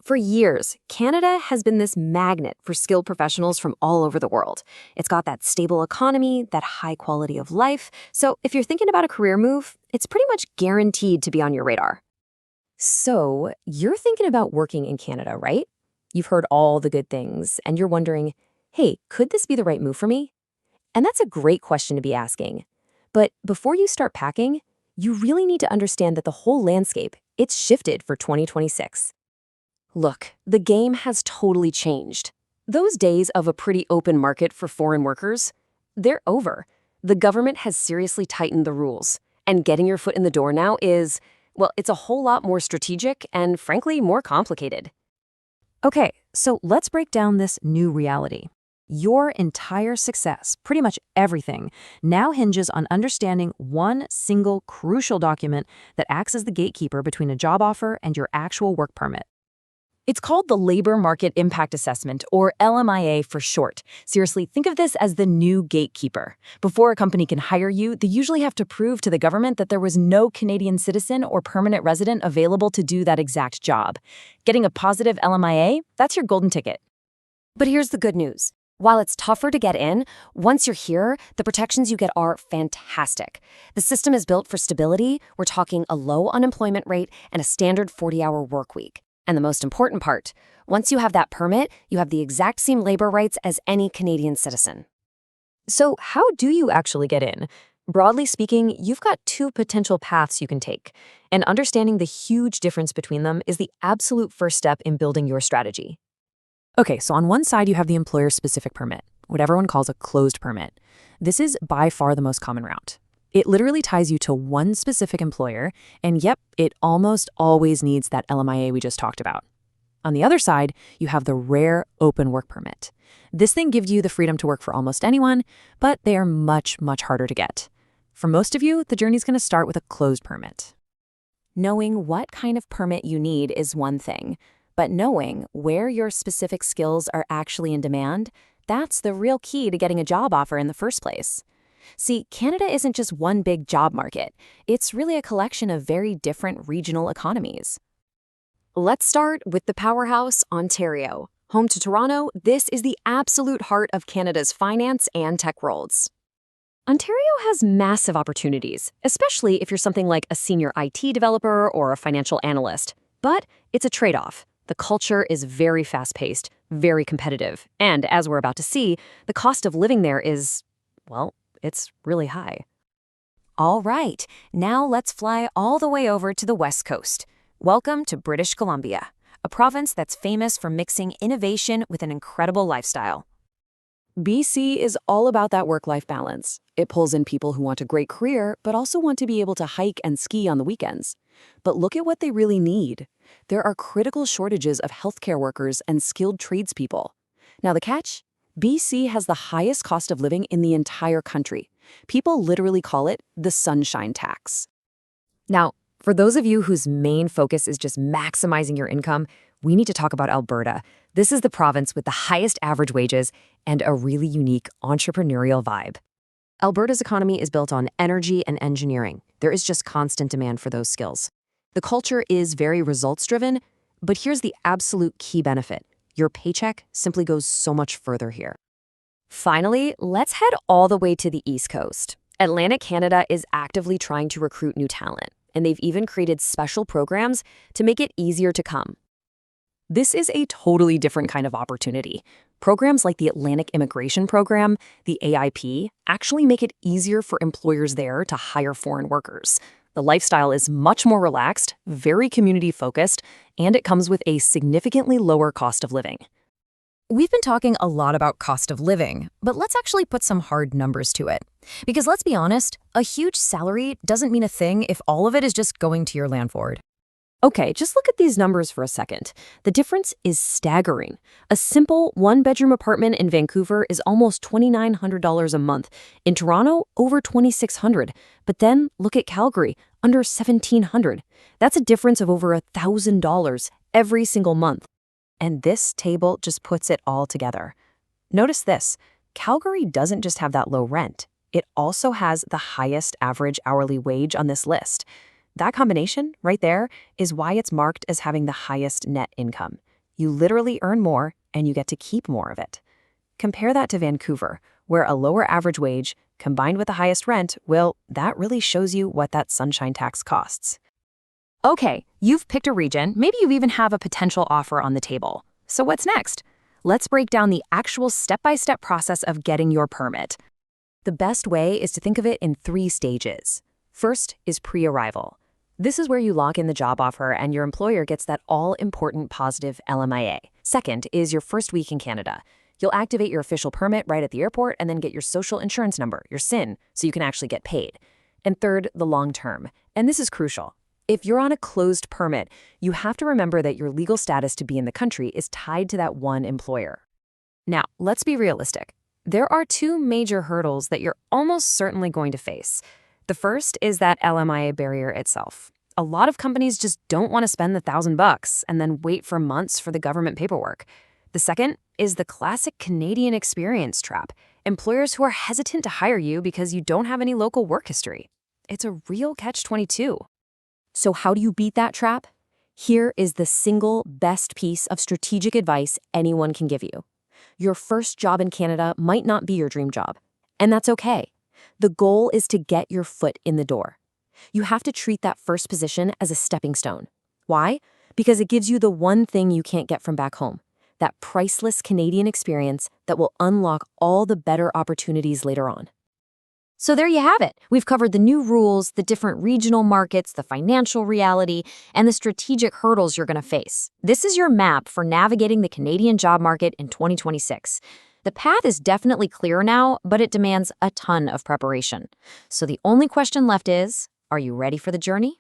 For years, Canada has been this magnet for skilled professionals from all over the world. It's got that stable economy, that high quality of life. So if you're thinking about a career move, it's pretty much guaranteed to be on your radar. So you're thinking about working in Canada, right? You've heard all the good things, and you're wondering, hey, could this be the right move for me? And that's a great question to be asking. But before you start packing, you really need to understand that the whole landscape, it's shifted for 2026. Look, the game has totally changed. Those days of a pretty open market for foreign workers, they're over. The government has seriously tightened the rules, and getting your foot in the door now is, well, it's a whole lot more strategic and, frankly, more complicated. Okay, so let's break down this new reality. Your entire success, pretty much everything, now hinges on understanding one single crucial document that acts as the gatekeeper between a job offer and your actual work permit. It's called the Labor Market Impact Assessment, or LMIA for short. Seriously, think of this as the new gatekeeper. Before a company can hire you, they usually have to prove to the government that there was no Canadian citizen or permanent resident available to do that exact job. Getting a positive LMIA, that's your golden ticket. But here's the good news. While it's tougher to get in, once you're here, the protections you get are fantastic. The system is built for stability. We're talking a low unemployment rate and a standard 40-hour work week. And the most important part, once you have that permit, you have the exact same labor rights as any Canadian citizen. So how do you actually get in? Broadly speaking, you've got two potential paths you can take, and understanding the huge difference between them is the absolute first step in building your strategy. Okay, so on one side you have the employer-specific permit, what everyone calls a closed permit. This is by far the most common route. It literally ties you to one specific employer, and yep, it almost always needs that LMIA we just talked about. On the other side, you have the rare open work permit. This thing gives you the freedom to work for almost anyone, but they are much, much harder to get. For most of you, the journey's going to start with a closed permit. Knowing what kind of permit you need is one thing, but knowing where your specific skills are actually in demand, that's the real key to getting a job offer in the first place. See, Canada isn't just one big job market. It's really a collection of very different regional economies. Let's start with the powerhouse, Ontario. Home to Toronto, this is the absolute heart of Canada's finance and tech worlds. Ontario has massive opportunities, especially if you're something like a senior IT developer or a financial analyst. But it's a trade-off. The culture is very fast-paced, very competitive, and as we're about to see, the cost of living there is, well, it's really high. All right, now let's fly all the way over to the West Coast. Welcome to British Columbia, a province that's famous for mixing innovation with an incredible lifestyle. BC is all about that work-life balance. It pulls in people who want a great career, but also want to be able to hike and ski on the weekends. But look at what they really need. There are critical shortages of healthcare workers and skilled tradespeople. Now the catch? BC has the highest cost of living in the entire country. People literally call it the sunshine tax. Now, for those of you whose main focus is just maximizing your income, we need to talk about Alberta. This is the province with the highest average wages and a really unique entrepreneurial vibe. Alberta's economy is built on energy and engineering. There is just constant demand for those skills. The culture is very results-driven, but here's the absolute key benefit. Your paycheck simply goes so much further here. Finally, let's head all the way to the East Coast. Atlantic Canada is actively trying to recruit new talent, and they've even created special programs to make it easier to come. This is a totally different kind of opportunity. Programs like the Atlantic Immigration Program, the AIP, actually make it easier for employers there to hire foreign workers. The lifestyle is much more relaxed, very community-focused, and it comes with a significantly lower cost of living. We've been talking a lot about cost of living, but let's actually put some hard numbers to it. Because let's be honest, a huge salary doesn't mean a thing if all of it is just going to your landlord. Okay, just look at these numbers for a second. The difference is staggering. A simple one-bedroom apartment in Vancouver is almost $2,900 a month. In Toronto, over $2,600. But then look at Calgary, under $1,700. That's a difference of over $1,000 every single month. And this table just puts it all together. Notice this. Calgary doesn't just have that low rent. It also has the highest average hourly wage on this list. That combination, right there, is why it's marked as having the highest net income. You literally earn more, and you get to keep more of it. Compare that to Vancouver, where a lower average wage, combined with the highest rent, well, that really shows you what that sunshine tax costs. Okay, you've picked a region, maybe you even have a potential offer on the table. So what's next? Let's break down the actual step-by-step process of getting your permit. The best way is to think of it in 3 stages. First is pre-arrival. This is where you lock in the job offer and your employer gets that all-important positive LMIA. Second is your first week in Canada. You'll activate your official permit right at the airport and then get your social insurance number, your SIN, so you can actually get paid. And third, the long term. And this is crucial. If you're on a closed permit, you have to remember that your legal status to be in the country is tied to that one employer. Now, let's be realistic. There are 2 major hurdles that you're almost certainly going to face. The first is that LMIA barrier itself. A lot of companies just don't want to spend the $1,000 and then wait for months for the government paperwork. The second is the classic Canadian experience trap. Employers who are hesitant to hire you because you don't have any local work history. It's a real catch-22. So how do you beat that trap? Here is the single best piece of strategic advice anyone can give you. Your first job in Canada might not be your dream job, and that's okay. The goal is to get your foot in the door. You have to treat that first position as a stepping stone. Why? Because it gives you the one thing you can't get from back home, that priceless Canadian experience that will unlock all the better opportunities later on. So there you have it. We've covered the new rules, the different regional markets, the financial reality, and the strategic hurdles you're going to face. This is your map for navigating the Canadian job market in 2026. The path is definitely clear now, but it demands a ton of preparation. So the only question left is, are you ready for the journey?